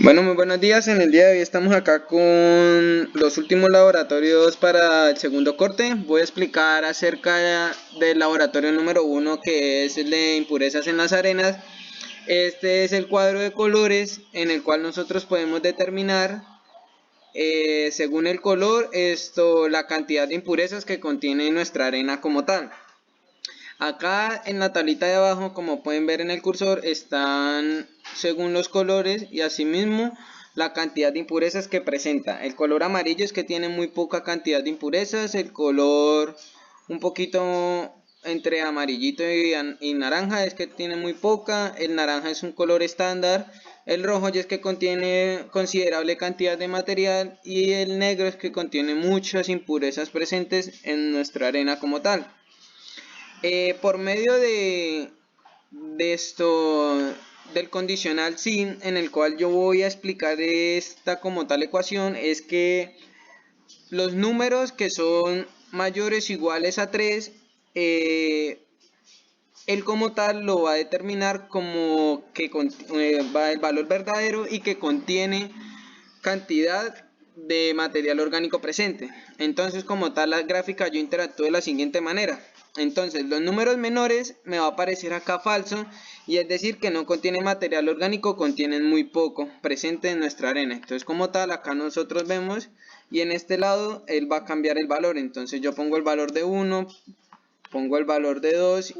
Bueno, muy buenos días. En el día de hoy estamos acá con los últimos laboratorios para el segundo corte. Voy a explicar acerca del laboratorio número 1, que es el de impurezas en las arenas. Este es el cuadro de colores en el cual nosotros podemos determinar, según el color, la cantidad de impurezas que contiene nuestra arena como tal. Acá en la tablita de abajo, como pueden ver en el cursor, están según los colores y asimismo la cantidad de impurezas que presenta. El color amarillo es que tiene muy poca cantidad de impurezas, el color un poquito entre amarillito y naranja es que tiene muy poca, el naranja es un color estándar, el rojo ya es que contiene considerable cantidad de material y el negro es que contiene muchas impurezas presentes en nuestra arena como tal. Por medio de esto del condicional sin, en el cual yo voy a explicar esta como tal ecuación, es que los números que son mayores o iguales a 3, él como tal lo va a determinar como que va el valor verdadero y que contiene cantidad de material orgánico presente. Entonces, como tal, la gráfica yo interactúo de la siguiente manera. Entonces, los números menores me va a aparecer acá falso, y es decir que no contiene material orgánico, contienen muy poco presente en nuestra arena. Entonces, como tal, acá nosotros vemos, y en este lado él va a cambiar el valor. Entonces yo pongo el valor de 1, pongo el valor de 2,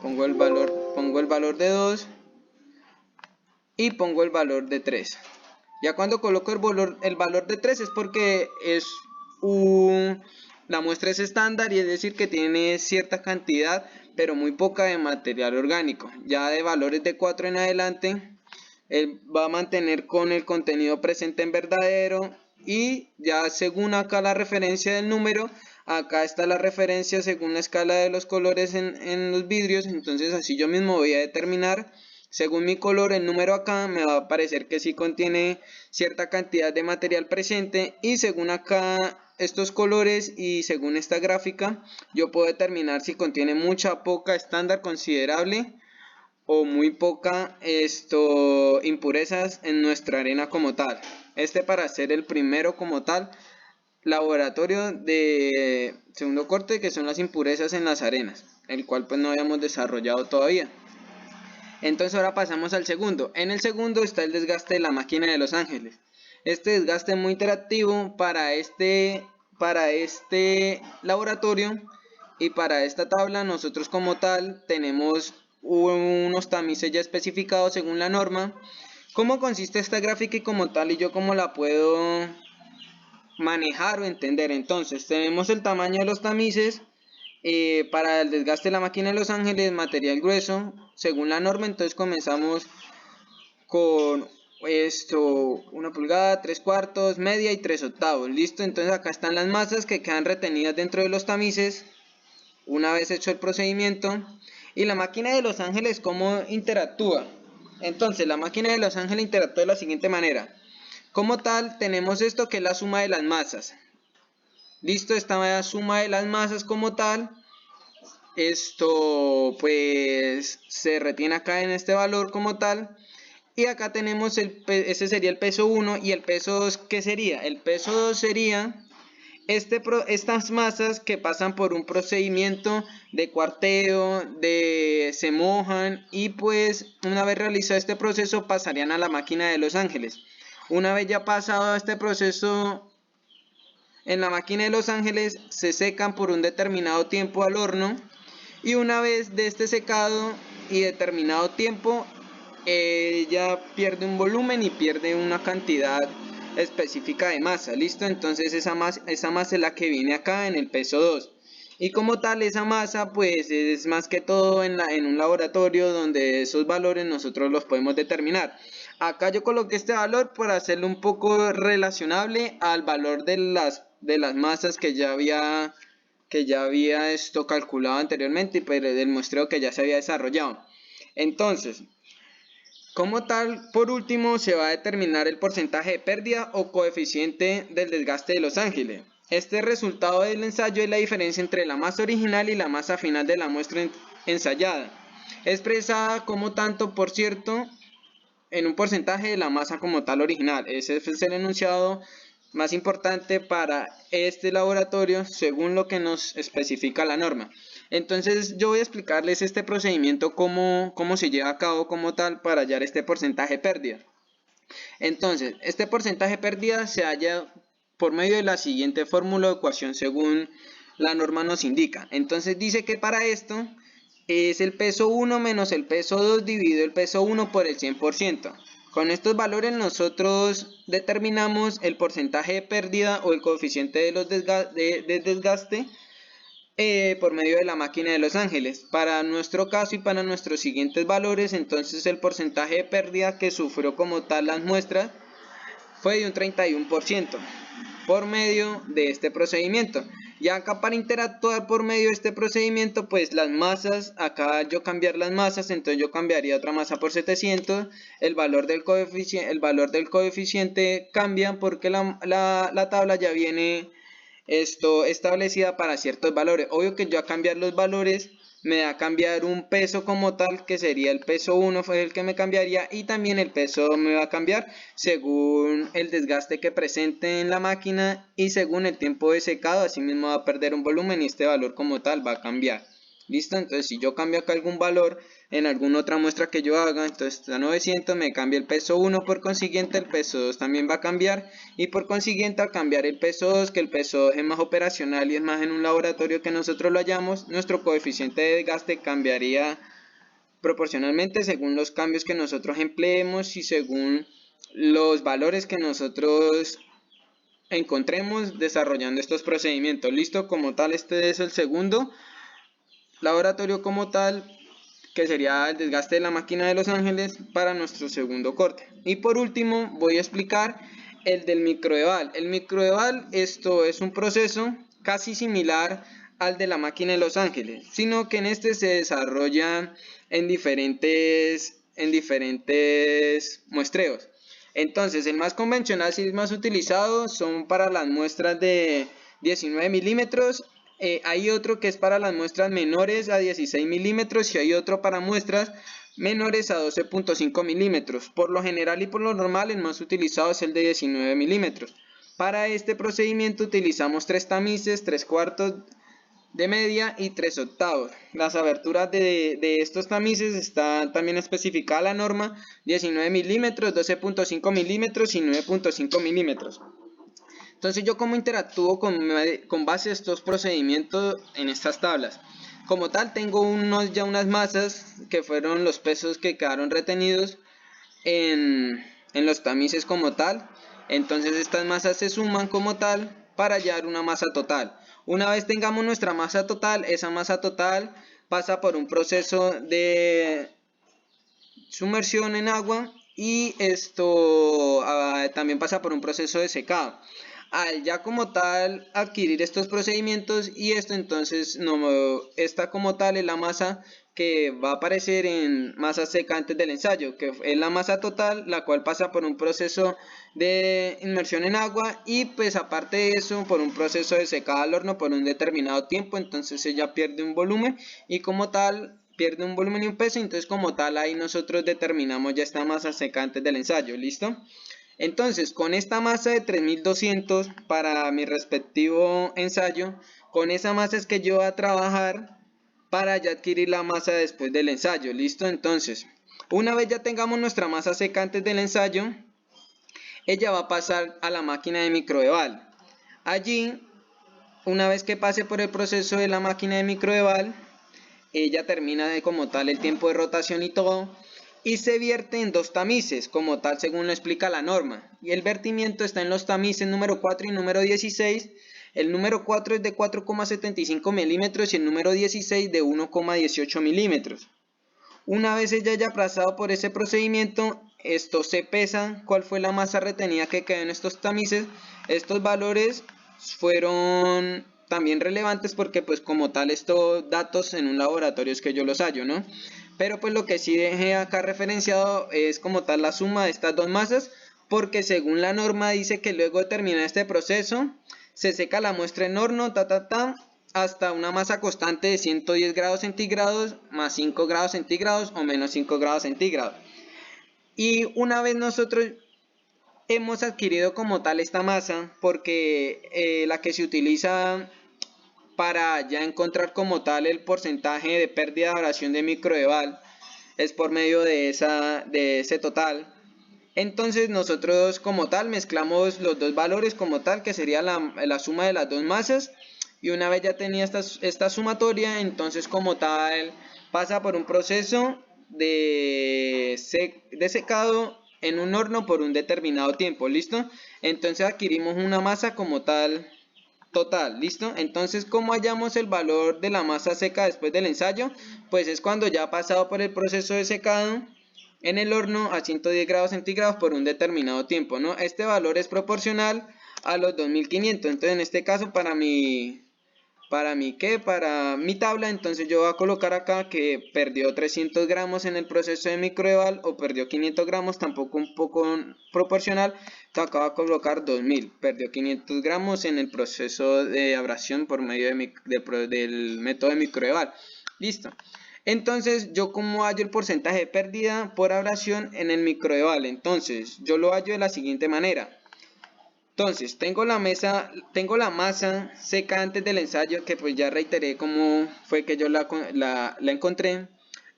pongo el valor de 2 y pongo el valor de 3. Ya cuando coloco el valor de 3 es porque la muestra es estándar, y es decir que tiene cierta cantidad pero muy poca de material orgánico. Ya de valores de 4 en adelante, él va a mantener con el contenido presente en verdadero, y ya según acá la referencia del número, acá está la referencia según la escala de los colores en los vidrios. Entonces así yo mismo voy a determinar, según mi color, el número acá me va a parecer que sí contiene cierta cantidad de material presente, y según acá estos colores y según esta gráfica yo puedo determinar si contiene mucha, poca, estándar, considerable o muy poca impurezas en nuestra arena como tal. Para ser el primero como tal laboratorio de segundo corte, que son las impurezas en las arenas, el cual pues no habíamos desarrollado todavía. Entonces ahora pasamos al segundo. En el segundo está el desgaste de la máquina de Los Ángeles. Este desgaste es muy interactivo para este laboratorio, y para esta tabla nosotros como tal tenemos unos tamices ya especificados según la norma. ¿Cómo consiste esta gráfica y como tal, y yo cómo la puedo manejar o entender? Entonces tenemos el tamaño de los tamices. Para el desgaste de la máquina de Los Ángeles, material grueso, según la norma. Entonces comenzamos con 1 pulgada, 3/4, media y 3/8. Listo, entonces acá están las masas que quedan retenidas dentro de los tamices una vez hecho el procedimiento. Y la máquina de Los Ángeles, ¿cómo interactúa? Entonces la máquina de Los Ángeles interactúa de la siguiente manera. Como tal, tenemos esto que es la suma de las masas. Listo, esta suma de las masas como tal, pues se retiene acá en este valor como tal. Y acá tenemos ese sería el peso 1, y el peso 2, ¿qué sería? El peso 2 sería estas masas que pasan por un procedimiento de cuarteo, se mojan, y pues una vez realizado este proceso pasarían a la máquina de Los Ángeles. Una vez ya pasado este proceso en la máquina de Los Ángeles, se secan por un determinado tiempo al horno, y una vez de este secado y determinado tiempo, ya pierde un volumen y pierde una cantidad específica de masa. Listo, entonces esa masa es la que viene acá en el peso 2. Y como tal, esa masa pues es más que todo en un laboratorio donde esos valores nosotros los podemos determinar. Acá yo coloqué este valor para hacerlo un poco relacionable al valor de las masas que ya había calculado anteriormente, pero del muestreo que ya se había desarrollado. Entonces, como tal, por último se va a determinar el porcentaje de pérdida o coeficiente del desgaste de Los Ángeles. Este resultado del ensayo es la diferencia entre la masa original y la masa final de la muestra ensayada, expresada como tanto por ciento en un porcentaje de la masa como tal original. Ese es el enunciado más importante para este laboratorio según lo que nos especifica la norma. Entonces yo voy a explicarles este procedimiento cómo se lleva a cabo como tal para hallar este porcentaje pérdida. Entonces, este porcentaje pérdida se halla por medio de la siguiente fórmula o ecuación según la norma nos indica. Entonces dice que para esto es el peso 1 menos el peso 2 dividido el peso 1 por el 100%. Con estos valores nosotros determinamos el porcentaje de pérdida o el coeficiente de desgaste por medio de la máquina de Los Ángeles. Para nuestro caso y para nuestros siguientes valores, entonces el porcentaje de pérdida que sufrió como tal las muestras fue de un 31% por medio de este procedimiento. Y acá para interactuar por medio de este procedimiento, pues las masas, acá yo cambiar las masas, entonces yo cambiaría otra masa por 700, el valor del coeficiente cambia porque la tabla ya viene establecida para ciertos valores. Obvio que yo a cambiar los valores me da a cambiar un peso como tal, que sería el peso 1 fue el que me cambiaría, y también el peso me va a cambiar según el desgaste que presente en la máquina y según el tiempo de secado. Así mismo va a perder un volumen y este valor como tal va a cambiar. ¿Listo? Entonces si yo cambio acá algún valor en alguna otra muestra que yo haga, entonces a 900 me cambia el peso 1, por consiguiente el peso 2 también va a cambiar, y por consiguiente al cambiar el peso 2, que el peso 2 es más operacional y es más en un laboratorio que nosotros lo hallamos, nuestro coeficiente de desgaste cambiaría proporcionalmente según los cambios que nosotros empleemos y según los valores que nosotros encontremos desarrollando estos procedimientos. Listo, como tal este es el segundo laboratorio como tal, que sería el desgaste de la máquina de Los Ángeles para nuestro segundo corte. Y por último voy a explicar el del microeval. El microeval, esto es un proceso casi similar al de la máquina de Los Ángeles, sino que en este se desarrolla en diferentes muestreos. Entonces el más convencional y el más utilizado son para las muestras de 19 milímetros. Hay otro que es para las muestras menores a 16 milímetros y hay otro para muestras menores a 12.5 milímetros. Por lo general y por lo normal el más utilizado es el de 19 milímetros. Para este procedimiento utilizamos 3 tamices, 3 cuartos de media y 3 octavos. Las aberturas de estos tamices están también especificadas en la norma: 19 milímetros, 12.5 milímetros y 9.5 milímetros. Entonces yo como interactúo con base a estos procedimientos en estas tablas. Como tal tengo ya unas masas que fueron los pesos que quedaron retenidos en los tamices como tal. Entonces estas masas se suman como tal para hallar una masa total. Una vez tengamos nuestra masa total, esa masa total pasa por un proceso de sumersión en agua y esto también pasa por un proceso de secado. Al ya como tal adquirir estos procedimientos y esto, entonces esta como tal es la masa que va a aparecer en masa seca antes del ensayo, que es la masa total, la cual pasa por un proceso de inmersión en agua y pues aparte de eso por un proceso de secado al horno por un determinado tiempo. Entonces ella pierde un volumen y como tal pierde un volumen y un peso, entonces como tal ahí nosotros determinamos ya esta masa seca antes del ensayo. ¿Listo? Entonces con esta masa de 3200 para mi respectivo ensayo, con esa masa es que yo voy a trabajar para ya adquirir la masa después del ensayo. ¿Listo? Entonces una vez ya tengamos nuestra masa seca antes del ensayo, ella va a pasar a la máquina de microeval. Allí, una vez que pase por el proceso de la máquina de microeval, ella termina de como tal el tiempo de rotación y todo, y se vierte en 2 tamices como tal según lo explica la norma, y el vertimiento está en los tamices número 4 y número 16. El número 4 es de 4,75 milímetros y el número 16 de 1,18 milímetros. Una vez ella haya pasado por ese procedimiento, esto se pesa cuál fue la masa retenida que quedó en estos tamices. Estos valores fueron también relevantes porque pues como tal estos datos en un laboratorio es que yo los hallo, ¿no? Pero pues lo que sí dejé acá referenciado es como tal la suma de estas dos masas, porque según la norma dice que luego de terminar este proceso se seca la muestra en horno hasta una masa constante de 110 grados centígrados más 5 grados centígrados o menos 5 grados centígrados. Y una vez nosotros hemos adquirido como tal esta masa, porque la que se utiliza para ya encontrar como tal el porcentaje de pérdida de abrasión de microdeval es por medio de ese total. Entonces nosotros como tal mezclamos los dos valores como tal, que sería la suma de las dos masas, y una vez ya tenía esta sumatoria, entonces como tal pasa por un proceso de secado en un horno por un determinado tiempo. ¿Listo? Entonces adquirimos una masa como tal total. ¿Listo? Entonces, ¿cómo hallamos el valor de la masa seca después del ensayo? Pues es cuando ya ha pasado por el proceso de secado en el horno a 110 grados centígrados por un determinado tiempo, ¿no? Este valor es proporcional a los 2500. Entonces, en este caso, para mi tabla, entonces yo voy a colocar acá que perdió 300 gramos en el proceso de microdeval, o perdió 500 gramos, tampoco un poco proporcional. Entonces acá voy a colocar 2000, perdió 500 gramos en el proceso de abrasión por medio del método de microdeval. Listo. Entonces, yo como hallo el porcentaje de pérdida por abrasión en el microdeval. Entonces, yo lo hallo de la siguiente manera. Entonces, tengo la masa seca antes del ensayo, que pues ya reiteré cómo fue que yo la encontré.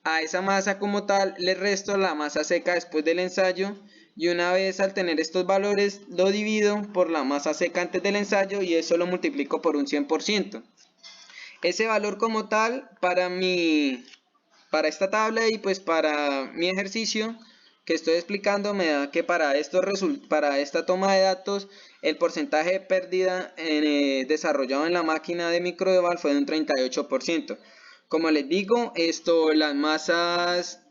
A esa masa como tal le resto la masa seca después del ensayo, y una vez al tener estos valores lo divido por la masa seca antes del ensayo y eso lo multiplico por un 100%. Ese valor como tal para esta tabla y pues para mi ejercicio que estoy explicando me da que para esta toma de datos el porcentaje de pérdida desarrollado en la máquina de microdeval fue de un 38%. Como les digo, las masas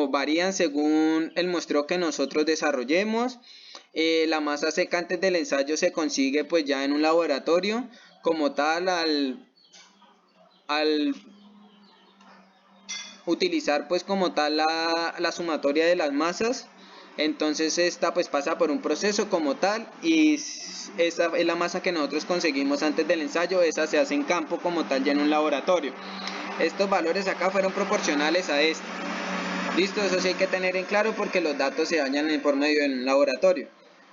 varían según el muestreo que nosotros desarrollemos. La masa seca antes del ensayo se consigue pues ya en un laboratorio como tal al utilizar pues como tal la sumatoria de las masas. Entonces esta pues pasa por un proceso como tal, y esa es la masa que nosotros conseguimos antes del ensayo. Esa se hace en campo como tal ya en un laboratorio. Estos valores acá fueron proporcionales a esto. Listo, eso sí hay que tener en claro porque los datos se hallan por medio de un laboratorio.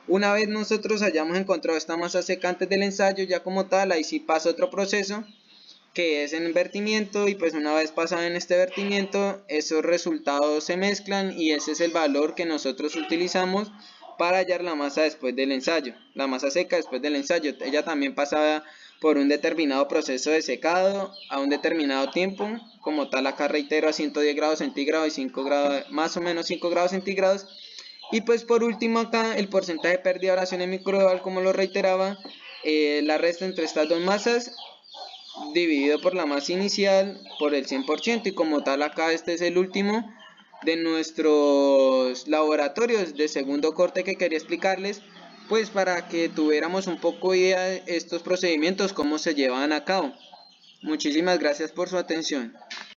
Una vez nosotros hayamos encontrado esta masa seca antes del ensayo ya como tal, ahí sí pasa otro proceso que es en vertimiento, y pues una vez pasado en este vertimiento esos resultados se mezclan y ese es el valor que nosotros utilizamos para hallar la masa después del ensayo, la masa seca después del ensayo. Ella también pasaba por un determinado proceso de secado a un determinado tiempo, como tal acá reitero a 110 grados centígrados y 5 grados, más o menos 5 grados centígrados. Y pues por último acá el porcentaje de pérdida de abrasión en microdeval, como lo reiteraba, la resta entre estas dos masas dividido por la masa inicial por el 100%, y como tal acá este es el último de nuestros laboratorios de segundo corte que quería explicarles, pues para que tuviéramos un poco idea de estos procedimientos, cómo se llevan a cabo. Muchísimas gracias por su atención.